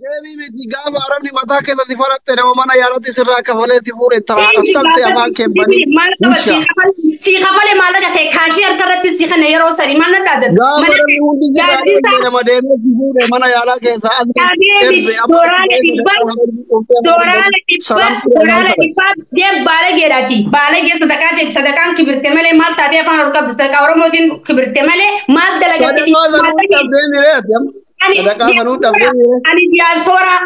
جيمي متي قام عربني متى كذا دي فرقت أنا وما أنا يا رتي سرك فلتي فور ترى أصلت يا مان كبني وشة سيخا بالي مالا جاكي كاشير ترى سيخا نيرو سري ما ندادر قام ما عربني ودي كذا ندادر أنا ما دين فور ما أنا يا لا كذا Dadeebi dooraale dhibbaan deem baalageedhaati. Baalagee sadaqaati sadaqaan kibirte malee maal taatee afaan ol qabdi sadaqaa Oromootiin kibirte malee maal dalagatti. Ani diyaaspooraa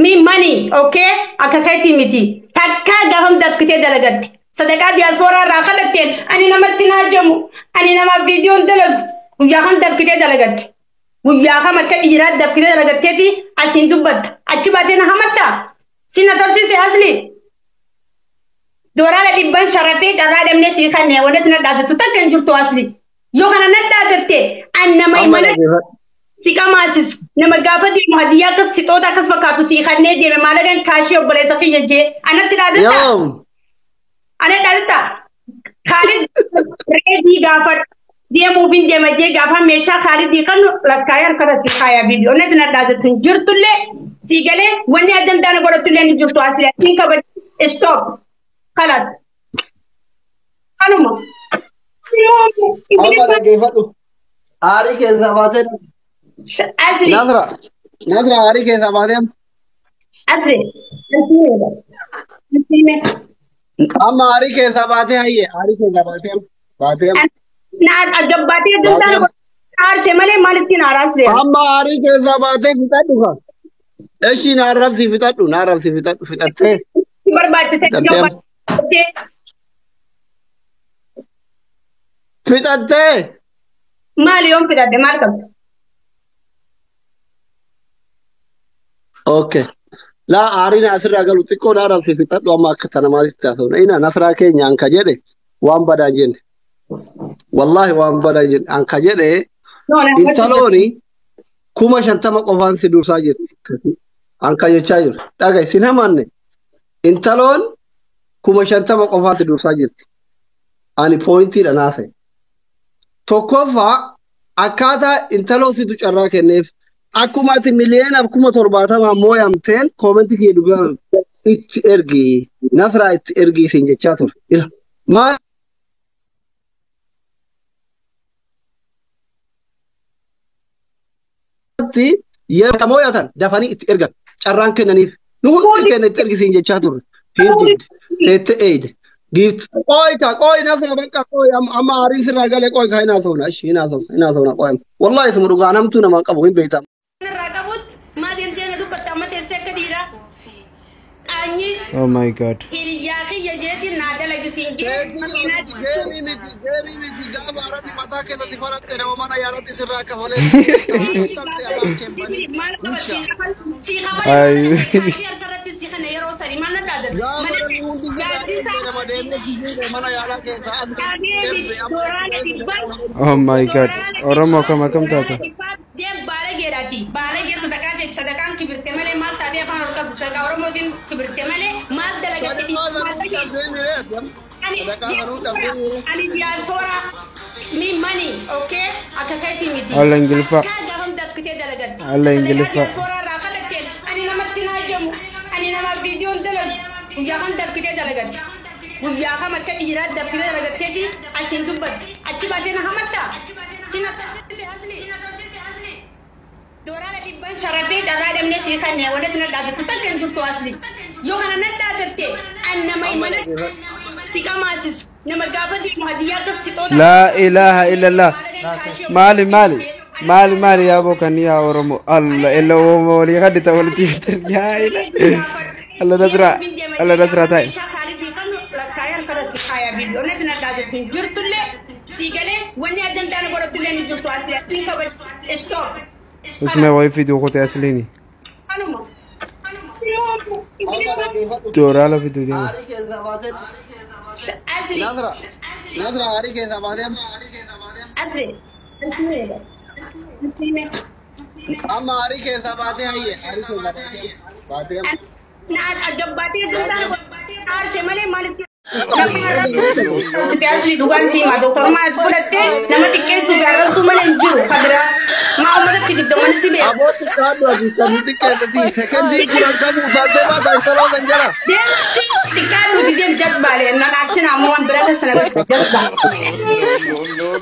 mi mani okay akka keetii miti takka gafam dafkitee dalagatti. Sadaqaa diyaaspooraa irraa kadhatteen ani namatti naajamu ani nama viidiyoon dalagu guyyaa kan dafkitee dalagatti. Guyyaa kam akka dhiiraa dafkitee dalagatteeti asiin dubbatta achi baatee na hamatta sina tolsise asli dooraala dhibban sharafee carraa dhabnee sii kannee wanti na dhaadattu takka hin jirtu asli yoo kana na dhaadatte an nama imala si qamaasisu nama gaafa deemu hadiyyaa akkas sixoota akkas fakkaatu sii kannee deeme maalagan kaashii obboleessa kiyya jee anatti dhaadatta ana dhaadatta Khalid reedii gaafadhu deemuufin deemajee gaafa meeshaa Khalidii kan lakkaayaan kara si kaayaa viidiyoo natti na dhaadatin jirtullee si galee wanni ajandaana godhatullee ni jirtu asli atiin kabaj stop kalas kanuma amma geeffadhu aarii keessa baatee asli nadra aarii keessa baatee asli amma aarii keessa baatee hayyee aarii keessa baatee na agabbaatee ajandaana aarse malee maalitti na aarse amma aarii keessa baatee fixadhu ka eshi na arrabsi fixattee barbaachise fixattee maali yoon fidadde maal qabda okay la aarii na asirraa galu xiqqoo na arrabsi fixadhu amma akka tana maalitti taasifna ina nasraa keenya anka jedhe waan badaa jenne wallahi waan badaa jenne anka jedhe intalooni 50 qofaan si dursaa jirti anka jechaa jiru dhagay sin hamanne intaloon 50 qofaan si dursaa jirti ani pointii dhanaase tokkoffaa akkaataa intaloo situ carraa kenneef akkuma ati miliyoona 70,000 mooyamteen koomentii kee dhugaa itti ergi nasraa itti ergi sin jechaa ture ila maa yeroo mooyatan dafanii itti ergan carraan kennaniif nu hundi kenna itti ergisiin jechaa turre hindi tete eid gift qoy nasra bakka qoy amma aarii sirraa galee qoy ka inaa soona ishi inaa soona qoy wallahi ismu dhugaa namtu nama qabu hin beektam Oh my God. Oh my God. Oromo kam tata. Balagee sadaqaan kibirte malee maal taatee afaan ol qabdi sadaqaa Oromootiin kibirte malee maal dalagatti ani diyaaspooraa mi mani okay akka keetii miti alla ingiliffa gafam dafkitee dalagatti alla ingiliffa diyaaspooraa irraa kadhatteen ani namatti naajamu ani nama viidiyoon dalagu guyyaa kan dafkitee dalagatti guyyaa kam akka dhiiraa dafkitee dalagatteeti achiin dubbatti achi baatee na hamatta sina dooraala dhibban sharafee carraa dhabnee sii kannee wanti na dhaadattu takka hin jirtu asli yoo kana na dhaadatte an nama imala si qamaasisu nama gaafa deemu hadiyyaa akka sixoota la ilaha illallah mali ya bokan ya oromo allah illa wali gadita wali tiftir ya ila allah nasra tay stop اسمه وايفي دو قطع أسليني جورا لا فيديو دي نظرة عاري كذا بعدين أما عاري كذا بعدين هي عاري كذا بعدين نار أجباتي جدا نار سمالي مالتي asli dugaan sih ma dokter ma fudhatte nama xiqqeessuuf arrabsuu malee hin jiru kadira maa uummata mana si beeku. Abooti kaadhu ati samitti keessatti sekendii kuran qabu taatee baata intalaa kan jala. Deemchi xiqqaa nuti deem jazbaalee na achi naammoo waan biraa keessa na gosa jazbaalee.